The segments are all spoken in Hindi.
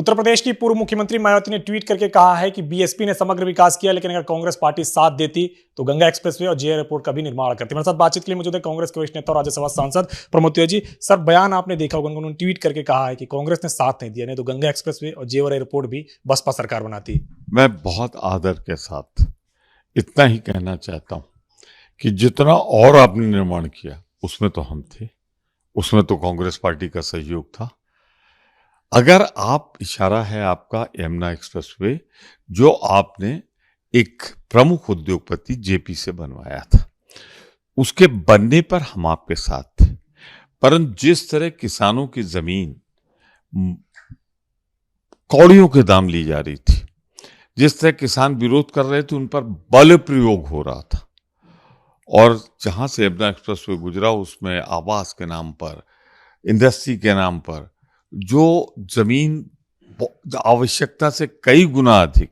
उत्तर प्रदेश की पूर्व मुख्यमंत्री मायावती ने ट्वीट करके कहा है कि बीएसपी ने समग्र विकास किया, लेकिन अगर कांग्रेस पार्टी साथ देती तो गंगा एक्सप्रेसवे और जेआर एयरपोर्ट का भी निर्माण करती। मेरे साथ बातचीत के लिए मौजूद है कांग्रेस के वरिष्ठ नेता और राज्यसभा सांसद प्रमोद तिवारी जी। सर, बयान आपने देखा होगा, उन्होंने ट्वीट करके कहा है कि कांग्रेस ने साथ नहीं दिया, नहीं तो गंगा एक्सप्रेसवे और जेआर एयरपोर्ट भी बसपा सरकार बनाती। मैं बहुत आदर के साथ इतना ही कहना चाहता हूं कि जितना और आपने निर्माण किया उसमें तो हम थे, उसमें तो कांग्रेस पार्टी का सहयोग था। अगर आप इशारा है आपका यमुना एक्सप्रेसवे, जो आपने एक प्रमुख उद्योगपति जेपी से बनवाया था, उसके बनने पर हम आपके साथ थे। परंतु जिस तरह किसानों की जमीन कौड़ियों के दाम ली जा रही थी, जिस तरह किसान विरोध कर रहे थे, उन पर बल प्रयोग हो रहा था, और जहां से यमुना एक्सप्रेसवे गुजरा उसमें आवास के नाम पर, इंडस्ट्री के नाम पर जो जमीन आवश्यकता से कई गुना अधिक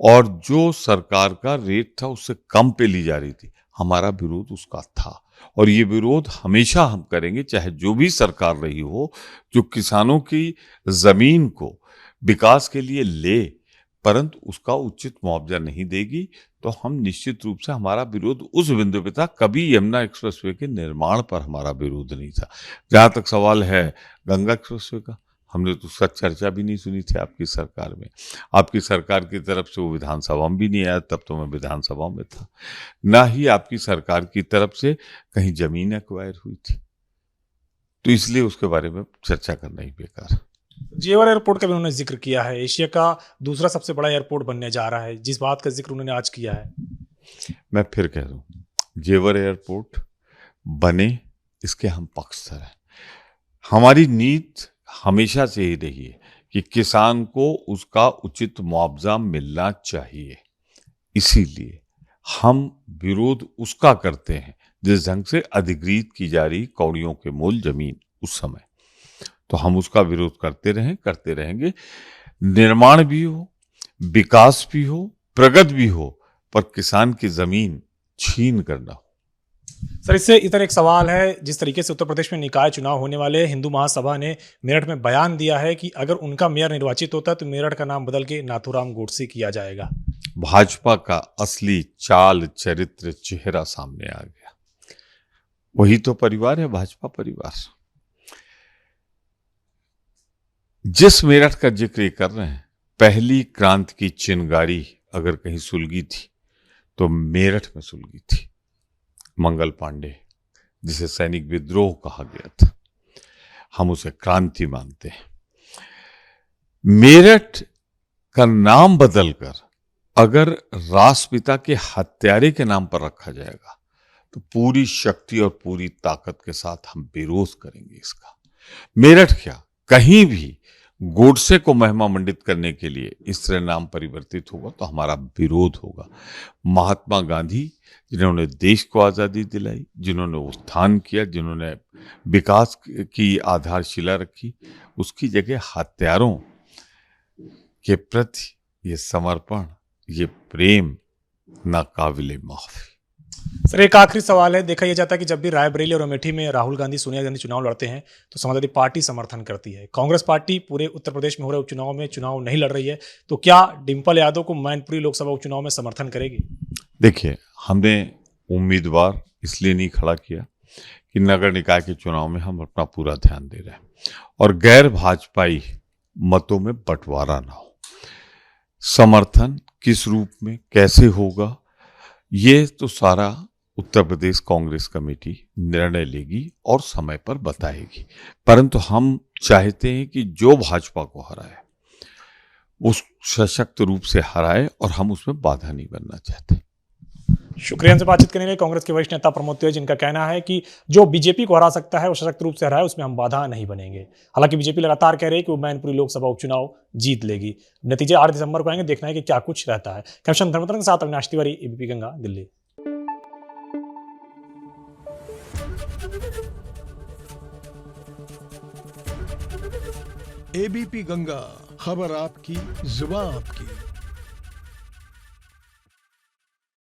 और जो सरकार का रेट था उससे कम पे ली जा रही थी, हमारा विरोध उसका था। और ये विरोध हमेशा हम करेंगे, चाहे जो भी सरकार रही हो, जो किसानों की जमीन को विकास के लिए ले परंतु उसका उचित मुआवजा नहीं देगी, तो हम निश्चित रूप से, हमारा विरोध उस बिंदु पे था। कभी यमुना एक्सप्रेसवे के निर्माण पर हमारा विरोध नहीं था। जहां तक सवाल है गंगा एक्सप्रेसवे का, हमने तो उसका चर्चा भी नहीं सुनी थी आपकी सरकार में। आपकी सरकार की तरफ से वो विधानसभा में भी नहीं आया, तब तो मैं विधानसभा में था। ना ही आपकी सरकार की तरफ से कहीं जमीन एक्वायर हुई थी, तो इसलिए उसके बारे में चर्चा करना ही बेकार। जेवर एयरपोर्ट का भी उन्होंने जिक्र किया है, एशिया का दूसरा सबसे बड़ा एयरपोर्ट बनने जा रहा है, जिस बात का जिक्र उन्होंने आज किया है। मैं फिर कह दूं, जेवर एयरपोर्ट बने, इसके हम पक्षधर हैं। हमारी नीति हमेशा से ही रही है कि किसान को उसका उचित मुआवजा मिलना चाहिए। इसीलिए हम विरोध उसका करते हैं जिस ढंग से अधिग्रहित की जा रही कौड़ियों के मूल जमीन उस समय, तो हम उसका विरोध करते रहेंगे। निर्माण भी हो, विकास भी हो, प्रगति भी हो, पर किसान की जमीन छीन करना हो। सर, इससे इधर एक सवाल है, जिस तरीके से उत्तर प्रदेश में निकाय चुनाव होने वाले, हिंदू महासभा ने मेरठ में बयान दिया है कि अगर उनका मेयर निर्वाचित होता है तो मेरठ का नाम बदल के नाथूराम गोडसे किया जाएगा। भाजपा का असली चाल, चरित्र, चेहरा सामने आ गया। वही तो परिवार है, भाजपा परिवार। जिस मेरठ का जिक्र कर रहे हैं, पहली क्रांति की चिनगारी अगर कहीं सुलगी थी तो मेरठ में सुलगी थी। मंगल पांडे, जिसे सैनिक विद्रोह कहा गया था, हम उसे क्रांति मानते हैं। मेरठ का नाम बदलकर अगर राष्ट्रपिता के हत्यारे के नाम पर रखा जाएगा तो पूरी शक्ति और पूरी ताकत के साथ हम विरोध करेंगे इसका। मेरठ क्या, कहीं भी गोडसे को महिमा मंडित करने के लिए इस तरह नाम परिवर्तित होगा तो हमारा विरोध होगा। महात्मा गांधी, जिन्होंने देश को आज़ादी दिलाई, जिन्होंने उत्थान किया, जिन्होंने विकास की आधारशिला रखी, उसकी जगह हत्यारों के प्रति ये समर्पण, ये प्रेम नाकाबिले माफ़ी। सर, एक आखिरी सवाल है, देखा यह जाता है कि जब भी रायबरेली और अमेठी में राहुल गांधी, सोनिया गांधी चुनाव लड़ते हैं तो समाजवादी पार्टी समर्थन करती है। कांग्रेस पार्टी पूरे उत्तर प्रदेश में हो रहे उपचुनाव में चुनाव नहीं लड़ रही है, तो क्या डिंपल यादव को मैनपुरी लोकसभा उपचुनाव में समर्थन करेगी? देखिए, हमने उम्मीदवार इसलिए नहीं खड़ा किया कि नगर निकाय के चुनाव में हम अपना पूरा ध्यान दे रहे हैं और गैर भाजपाई मतों में बंटवारा ना हो। समर्थन किस रूप में, कैसे होगा, ये तो सारा उत्तर प्रदेश कांग्रेस कमेटी निर्णय लेगी और समय पर बताएगी। परंतु हम चाहते हैं कि जो भाजपा को हराए उस सशक्त रूप से हराए, और हम उसमें बाधा नहीं बनना चाहते। शुक्रिया हमसे बातचीत करने के लिए कांग्रेस के वरिष्ठ नेता प्रमोद तिवारी, जिनका कहना है कि जो बीजेपी को हरा सकता है वो सशक्त रूप से हराए, उसमें हम बाधा नहीं बनेंगे। हालांकि बीजेपी लगातार कह रही है कि वो मैनपुरी लोकसभा उपचुनाव जीत लेगी। नतीजे 8 दिसंबर को आएंगे, देखना है कि क्या कुछ रहता है। कैप्शन धर्मतरंग के साथ अविनाश तिवारी, एबीपी गंगा, दिल्ली। एबीपी गंगा, खबर आपकी, जुबान आपकी।